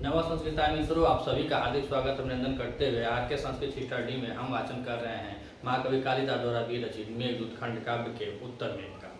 नवा संस्कृत मित्रों, आप सभी का हार्दिक स्वागत अभिनंदन करते हुए आज के संस्कृत स्टडी में हम वाचन कर रहे हैं महाकवि कालिदास द्वारा विरचित मेघदूत खंड काव्य के उत्तर मेघ का।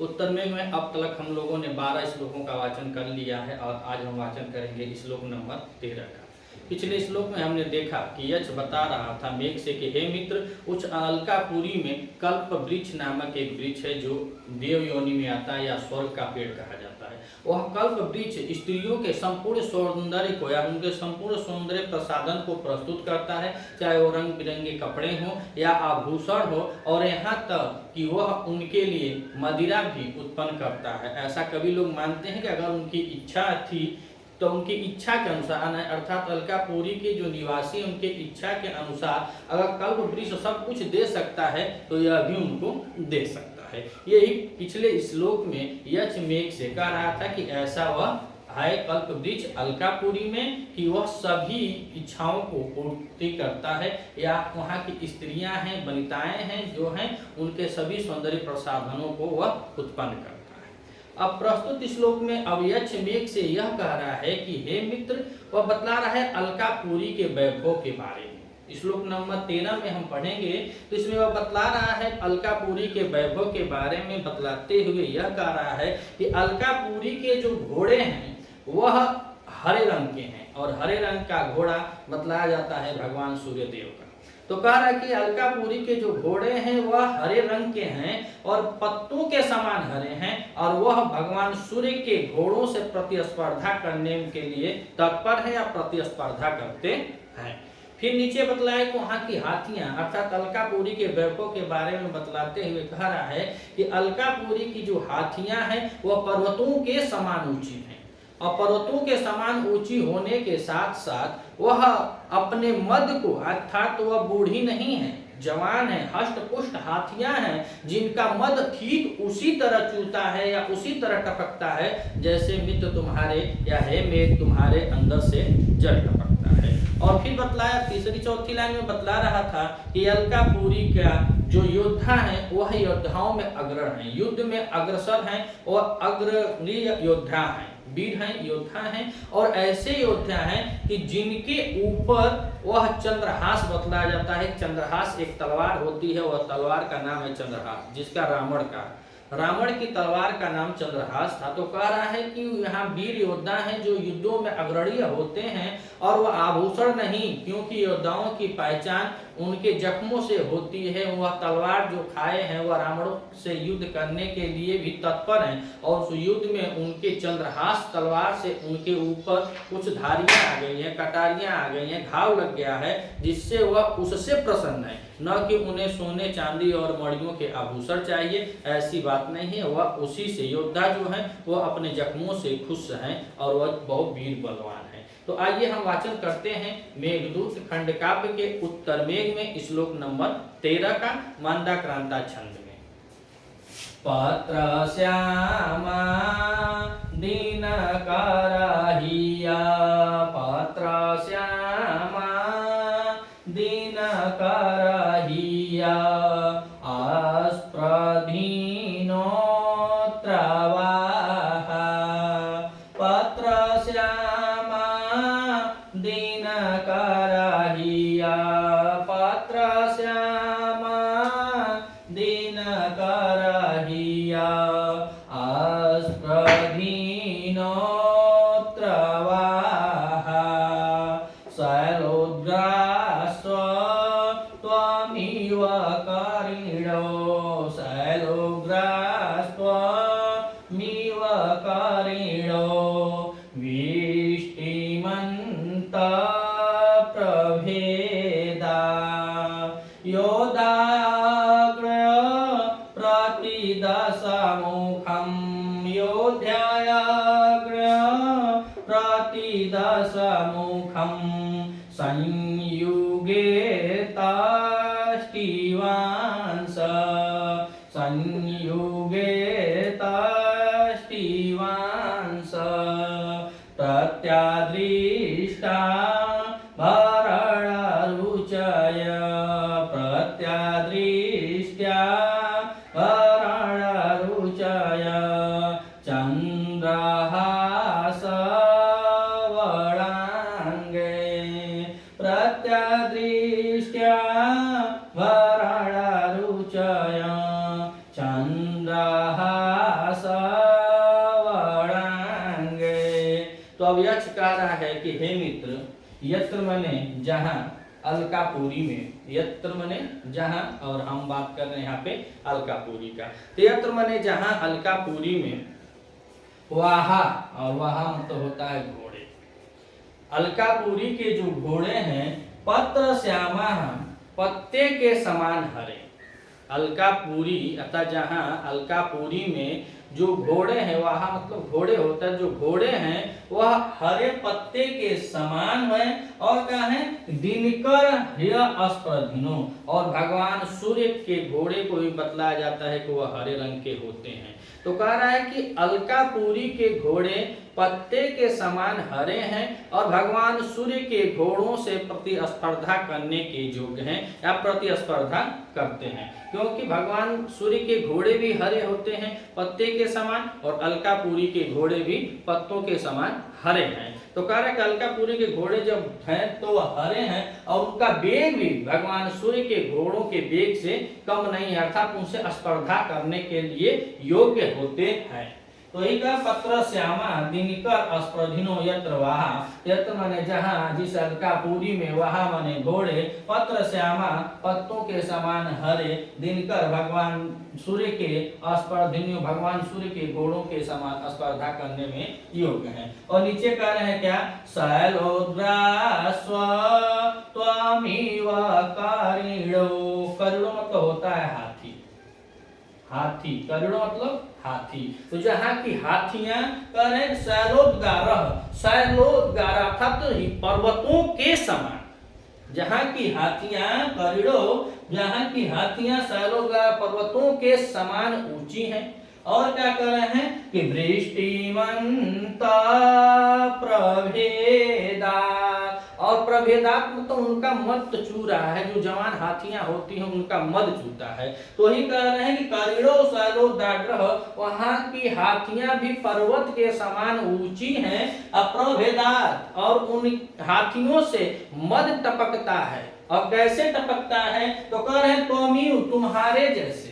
उत्तर मेघ में अब तक हम लोगों ने 12 श्लोकों का वाचन कर लिया है और आज हम वाचन करेंगे श्लोक नंबर 13 का। पिछले श्लोक में हमने देखा कि यक्ष बता रहा था मेघ से कि हे मित्र, उच्च अलकापुरी में कल्प वृक्ष नामक एक वृक्ष है जो देव योनि में आता है या स्वर्ग का पेड़ कहा जाता है। वह कल्प वृक्ष स्त्रियों के संपूर्ण सौंदर्य को या उनके संपूर्ण सौंदर्य प्रसाधन को प्रस्तुत करता है, चाहे वो रंग बिरंगे कपड़े हों या आभूषण हो, और यहाँ तक कि वह उनके लिए मदिरा भी उत्पन्न करता है। ऐसा कभी लोग मानते हैं कि अगर उनकी इच्छा थी तो उनकी इच्छा के अनुसार, अर्थात अलकापुरी के जो निवासी उनके इच्छा के अनुसार अगर कल्प वृक्ष सब कुछ दे सकता है तो यह भी उनको दे सकता है। यही पिछले श्लोक में यक्ष मेघ से कह रहा था कि ऐसा वह है कल्प वृक्ष अलकापुरी में कि वह सभी इच्छाओं को पूर्ति करता है, या वहाँ की स्त्रियां हैं, वनिताएं हैं जो हैं, उनके सभी सौंदर्य प्रसाधनों को वह उत्पन्न करता है। अब प्रस्तुत श्लोक में अब यक्ष मेघ से यह कह रहा है कि हे मित्र, वह बतला रहा है अलकापुरी के वैभव के बारे में। श्लोक नंबर 13 में हम पढ़ेंगे तो इसमें वह बतला रहा है अलकापुरी के वैभव के बारे में। बतलाते हुए यह कह रहा है कि अलकापुरी के जो घोड़े हैं वह हरे रंग के हैं, और हरे रंग का घोड़ा बतलाया जाता है भगवान सूर्यदेव का। तो कह रहा है कि अलकापुरी के जो घोड़े हैं वह हरे रंग के हैं और पत्तों के समान हरे हैं, और वह भगवान सूर्य के घोड़ों से प्रतिस्पर्धा करने के लिए तत्पर है या प्रतिस्पर्धा करते हैं। फिर नीचे बतलाया कि वहाँ की हाथियां, अर्थात अलकापुरी के वैभव के बारे में बतलाते हुए कह रहा है कि अलकापुरी की जो हाथियां हैं वह पर्वतों के समान ऊंची हैं, और पर्वतों के समान ऊंची होने के साथ साथ वह अपने मद को, अर्थात वह बूढ़ी नहीं है, जवान है, हष्ट पुष्ट हाथियां हैं जिनका मद ठीक उसी तरह चूता है या उसी तरह टपकता है जैसे मित्र तुम्हारे या हे मेघ तुम्हारे अंदर से जल टपकता है। और फिर बतलाया तीसरी चौथी लाइन में बतला रहा था कि अलकापुरी का जो योद्धा है वह योद्धाओं में अग्रणी है, युद्ध में अग्रसर हैं और अग्रणीय योद्धा हैं, वीर हैं, योद्धा हैं, और ऐसे योद्धा हैं कि जिनके ऊपर वह चंद्रहास बतलाया जाता है। चंद्रहास एक तलवार होती है, वह तलवार का नाम है चंद्रहास, जिसका रावण की तलवार का नाम चंद्रहास था। तो कह रहा है कि यहाँ वीर योद्धा हैं जो युद्धों में अग्रणीय होते हैं, और वह आभूषण नहीं, क्योंकि योद्धाओं की पहचान उनके जख्मों से होती है। वह तलवार जो खाए हैं वह रावणों से युद्ध करने के लिए भी तत्पर हैं, और उस युद्ध में उनके चंद्रहास तलवार से उनके ऊपर कुछ धारियां आ गई हैं, कटारियां आ गई हैं, घाव लग गया है, जिससे वह उससे प्रसन्न है, न कि उन्हें सोने चांदी और मणियों के आभूषण चाहिए। ऐसी बात नहीं है, वह उसी से, योद्धा जो है वह अपने जख्मों से खुश हैं और वह बहुत वीर बलवान है। तो आइए हम वाचन करते हैं मेघदूत खंड काव्य के उत्तर मेघ में श्लोक नंबर 13 का मंदाक्रांता छंद में। पत्र श्यामा दिनकर हिया, पत्र श्यामा दिनकर हिया, अस्प्रधीनो त्रवाहा, पत्र श्यामा दिनकर हिया, पत्र श्यामा दिनकर हिया, अस्प्रधीनो त्रवाहा, शैलोग्रास्व त्वमिव करिणो, शैलोग्रास्त्वमिव करिणो, विष्टिमन्त प्रभेदा, योदाग्र प्रतिदशमुखं, योध्याग्र प्रतिदशमुखं, संयुगे ताष्टिवांस, संयुगे ताष्टिवांस, प्रत्यादृष्टा भरणरुचय, प्रत्यादृष्ट्या भरणरुचय, चन्द्रहास वरांसि, तो अब यक्ष कह रहा है कि हे मित्र, यत्र मने जहाँ, अलकापुरी में, यत्र मने जहाँ, और हम बात कर रहे हैं यहाँ पे अलकापुरी का। तो यत्र मने जहाँ अलकापुरी में, वहा, और वहा मतलब होता है घोड़े। अलकापुरी के जो घोड़े हैं, पत्र श्यामा, पत्ते के समान हरे। अलकापुरी अर्थात जहाँ अलकापुरी में जो घोड़े हैं, वहाँ मतलब घोड़े होता है, जो घोड़े हैं वह हरे पत्ते के समान है। और क्या है, दिनकर स्पर्धिनो, और भगवान सूर्य के घोड़े को भी बतलाया जाता है कि वह हरे रंग के होते हैं। तो कह रहा है कि अलकापुरी के घोड़े पत्ते के समान हरे हैं और भगवान सूर्य के घोड़ों से प्रतिस्पर्धा करने के योग्य हैं या प्रतिस्पर्धा करते हैं, क्योंकि भगवान सूर्य के घोड़े भी हरे होते हैं पत्ते के समान, और अलकापुरी के घोड़े भी पत्तों के समान हरे हैं। तो कह रहा है कि अलकापुरी के घोड़े जब हैं तो वह हरे हैं और उनका वेग भी भगवान सूर्य के घोड़ों के वेग से कम नहीं है, अर्थात उनसे स्पर्धा करने के लिए योग्य होते हैं। तो यही का पत्र श्यामा दिनकर स्पर्धिनो यत्र वहा, यत्र माने जहाँ, जिस अलकापुरी में, वहा माने घोड़े, पत्र श्यामा पत्तों के समान हरे, दिनकर भगवान सूर्य के स्पर्धिनो, भगवान सूर्य के घोड़ों के समान स्पर्धा करने में योग्य हैं। और नीचे कह रहे हैं क्या, शैलोद्रास्व त्वमिव करीणो, करीणो मतलब होता है हाथी, हाथी, करीणो मतलब हाथी। तो जहाँ की हाथियां करें शैलोद्गारः, शैलोद्गारः अर्थात पर्वतों के समान, जहाँ की हाथियां करीड़ो, जहाँ की हाथियां शैलोद्गार पर्वतों के समान ऊंची हैं। और क्या कर रहे हैं कि वृष्टिमंता प्रभेदा, और प्रभेदात मतलब उनका मद चू रहा है, जो जवान हाथियां होती हैं उनका मद चूता है। तो ही कह रहे हैं कि करीड़ो शैलोदाग्रह, वहां की हाथियां भी पर्वत के समान ऊंची हैं, अप्रभेदात, और उन हाथियों से मद टपकता है। और कैसे टपकता है, तो कह रहे हैं त्वमिव तुम्हारे जैसे,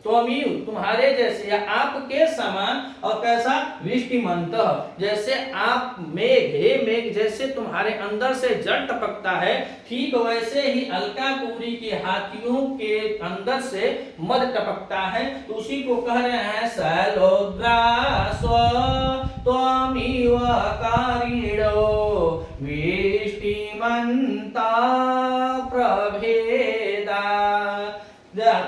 त्वमिव तुम्हारे जैसे या आपके समान, और कैसा, वृष्टिमंत जैसे आप मेघ, हे मेघ जैसे तुम्हारे अंदर से जल टपकता है, ठीक वैसे ही अलकापुरी के हाथियों के अंदर से मद टपकता है। तो उसी को कह रहे हैं शैलोद्रास्व त्वमिव करीणो वृष्टिमंता प्रभेदा।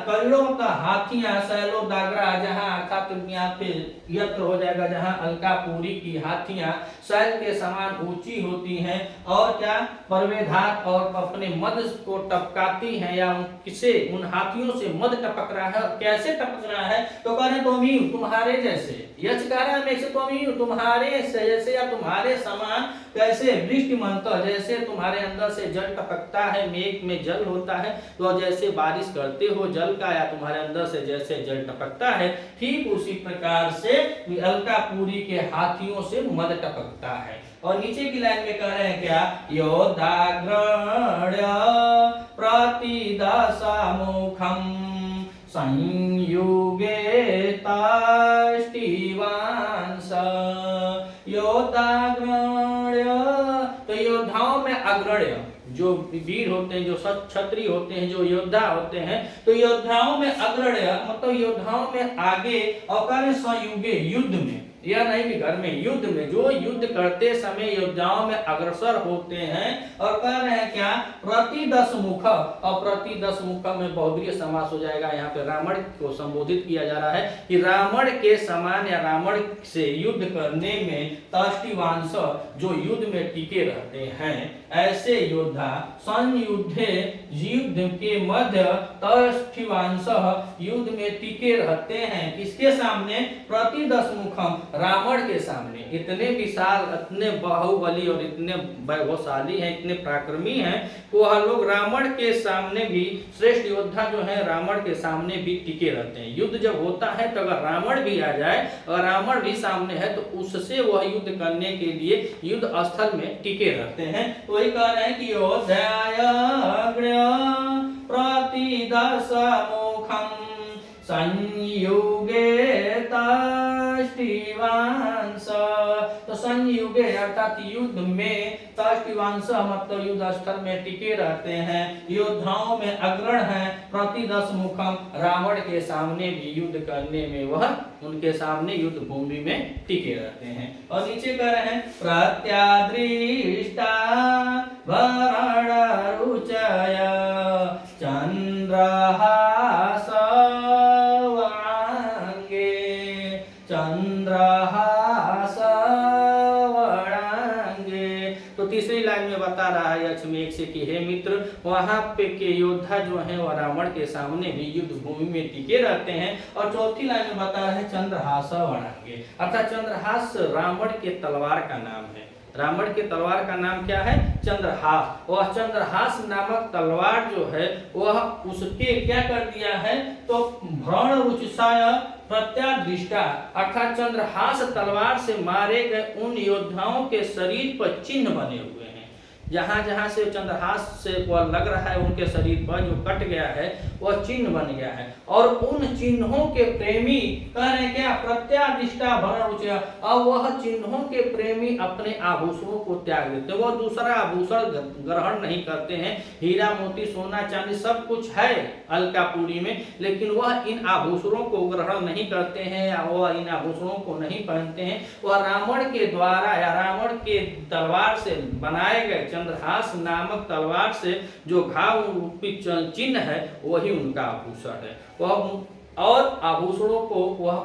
करीड़ों का हाथियां, शैलोदाग्रा जहाँ अर्थात यहाँ पे यत्र हो जाएगा, जहाँ अलकापुरी की हाथियां शैल के समान ऊंची होती हैं, और क्या, प्रवेधात, और अपने मद को टपकाती हैं, या किसे उन हाथियों से मद टपक रहा है। और कैसे टपक रहा है, तो कह रहे त्वमिव तुम्हारे जैसे, यच कह रहा है त्वमिव तुम्हारे से जैसे या तुम्हारे समान, कैसे, वृष्टिमंत जैसे तुम्हारे अंदर से जल टपकता है, मेघ में जल होता है, तो जैसे बारिश करते हो जल का, या तुम्हारे अंदर से जैसे जल टपकता है, ठीक उसी प्रकार से अलकापुरी के हाथियों से मद टपकता है। और नीचे की लाइन में कह रहे हैं क्या, योदाग्रण्य प्रतिदशामुखम संयुगे ताष्टिवांस, योदाग्रण्य, तो योद्धाओं में अग्रण्य जो वीर होते हैं, जो क्षत्रिय होते हैं, जो योद्धा होते हैं, तो योद्धाओं में अग्रण्य मतलब योद्धाओं में आगे, और कह संयुगे युद्ध में, यह नहीं कि घर में, युद्ध में, जो युद्ध करते समय योद्धाओं में अग्रसर होते हैं। और कह रहे हैं क्या, प्रतिदश मुख, और प्रतिदश मुख में बहुब्रीहि समास हो जाएगा। यहाँ पे रावण को संबोधित किया जा रहा है कि रावण के समान या रावण से युद्ध करने में ताष्टिवांस, जो युद्ध में टिके रहते हैं, ऐसे योद्धा संयुद्धे, युद्ध के मध्य, ताष्टिवांस युद्ध में टिके रहते हैं, किसके सामने, प्रतिदश मुखम रावण के सामने। इतने विशाल, इतने बाहुबली और इतने वैभवशाली हैं, इतने पराक्रमी हैं, वह लोग रावण के सामने भी, श्रेष्ठ योद्धा जो है रावण के सामने भी टिके रहते हैं। युद्ध जब होता है तो अगर रावण भी आ जाए, अगर रावण भी सामने है, तो उससे वह युद्ध करने के लिए युद्ध स्थल में टिके रहते हैं। तो वही कह रहे हैं कि प्रतिदशमुखम संयुगे ताष्टिवांस, तो संयुगे अर्थात युद्ध में तष्टिवांश मतलब युद्ध स्थल में टिके रहते हैं, योद्धाओं में अग्रण है, प्रतिदश मुखम रावण के सामने भी युद्ध करने में वह उनके सामने युद्ध भूमि में टिके रहते हैं। और नीचे कह रहे हैं प्रत्यादृष्टा भरण रुचय चंद्रहास वरांगे, चंद्रहास वरांगे। तो तीसरी लाइन में बता रहा है यक्षमेघ से कि हे मित्र, वहां पे के योद्धा जो हैं वह रावण के सामने भी युद्ध भूमि में टिके रहते हैं। और चौथी लाइन में बता रहा है चंद्रहास वरांगे, अर्थात चंद्रहास रावण के तलवार का नाम है। रावण के तलवार का नाम क्या है? चंद्रहास। वह चंद्रहास नामक तलवार जो है वह उसके क्या कर दिया है, तो भ्रण रुचिसाय प्रत्यादृष्टा अर्थात चंद्रहास तलवार से मारे गए उन योद्धाओं के शरीर पर चिन्ह बने हुए हैं। जहां जहां से चंद्रहास से वह लग रहा है उनके शरीर पर जो कट गया है वह चिन्ह बन गया है। और उन चिन्हों के प्रेमी कह रहे हैं क्या? प्रत्यादिष्टा भरण रुचि। अब वह चिन्हों के प्रेमी अपने आभूषणों को त्याग देते हैं, वह दूसरा आभूषण ग्रहण नहीं करते हैं। हीरा मोती सोना चांदी सब कुछ है अलकापुरी में, लेकिन वह इन आभूषणों को ग्रहण नहीं करते हैं या वह इन आभूषणों को नहीं पहनते हैं। वह रावण के द्वारा या रावण के तलवार से बनाए गए चंद्रहास नामक तलवार से जो घाव रूपी चिन्ह है वही उनका आभूषण है। वह और आभूषणों को वह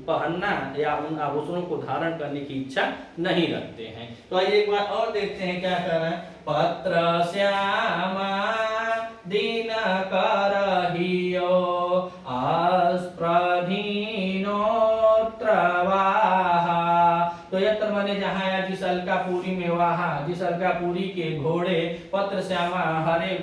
पहनना या उन आभूषणों को धारण करने की इच्छा नहीं रखते हैं। तो एक बार और देखते हैं क्या कर रहे हैं। पत्र श्यामा दिनकर हियो अस्प्रधीनोत्रवाहा। तो यत्र माने जहाँ या जिस अलकापुरी में वहाँ, जिस अलकापुरी के घोड़े पत्र श्यामा हरे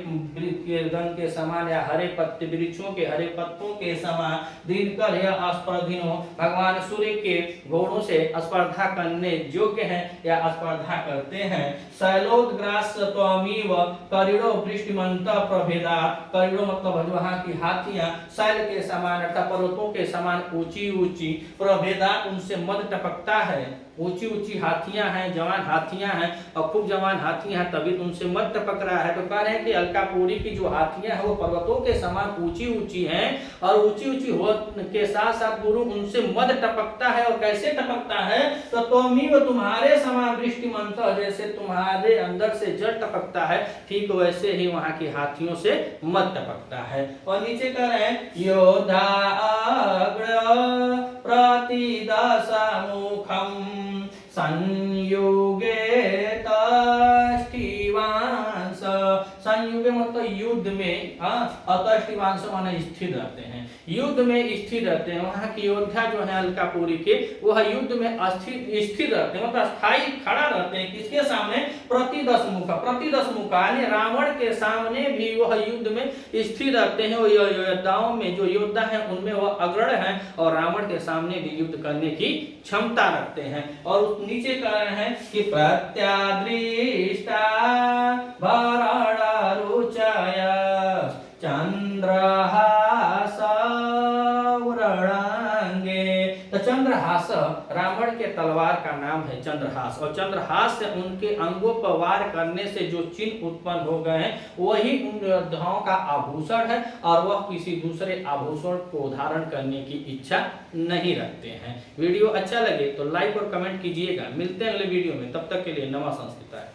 रंग के समान या हरे पत्ते वृक्षों के हरे पत्तों के समान, दिनकर या स्पर्धिनो भगवान सूर्य के घोड़ों से स्पर्धा करने योग्य हैं या स्पर्धा करते हैं। शैलोदग्रास त्वमीव करिड़ो वृष्टिमंत प्रभेदा। करिड़ो मतलब वहाँ की हाथियां शैल के समान अर्थात पर्वतों के समान ऊंची ऊंची, प्रभेदा उनसे मद टपकता है। ऊंची ऊंची हाथियां हैं, जवान हाथियां हैं और खूब जवान हाथियां हैं तभी तो उनसे मद टपक रहा है। तो कह रहे हैं कि अलकापुरी की जो हाथियां हैं वो पर्वतों के समान ऊंची ऊंची हैं और ऊंची ऊंची होने के साथ साथ गुरु उनसे मद टपकता है। और कैसे टपकता है? तो तुमीव तुम्हारे समान वृष्टिमंत, जैसे तुम्हारे अंदर से जल टपकता है ठीक वैसे ही वहां की हाथियों से मद टपकता है। और नीचे कह रहे हैं योधा अग्र प्रतिदशा मुखम संयुगे तष्टिवांश। संयुगे मतलब युद्ध में, अतष्टिवांश माने स्थिर रहते हैं, युद्ध में स्थिर रहते हैं। वहां के योद्धा जो है अलकापुरी के वह युद्ध में स्थिर रहते हैं, मतलब स्थायी खड़ा रहते हैं। किसके सामने? प्रतिदश मुख, प्रतिदश मुख यानी रावण के सामने भी वह युद्ध में स्थिर रहते हैं। वो योद्धाओं में जो योद्धा है उनमें वह अग्रणी है और रावण के सामने भी युद्ध करने की क्षमता रखते हैं। और नीचे कह रहे हैं कि प्रत्यादृष्टा भरण रुचय चंद्रहास वरांगे। तो चंद्रहास रावण के तलवार का नाम है चंद्रहास, और चंद्रहास से उनके अंगों पर वार करने से जो चिन्ह उत्पन्न हो गए हैं वही उन योद्धाओं का आभूषण है और वह किसी दूसरे आभूषण को धारण करने की इच्छा नहीं रखते हैं। वीडियो अच्छा लगे तो लाइक और कमेंट कीजिएगा। मिलते हैं अगले वीडियो में, तब तक के लिए नमः संस्कृताय।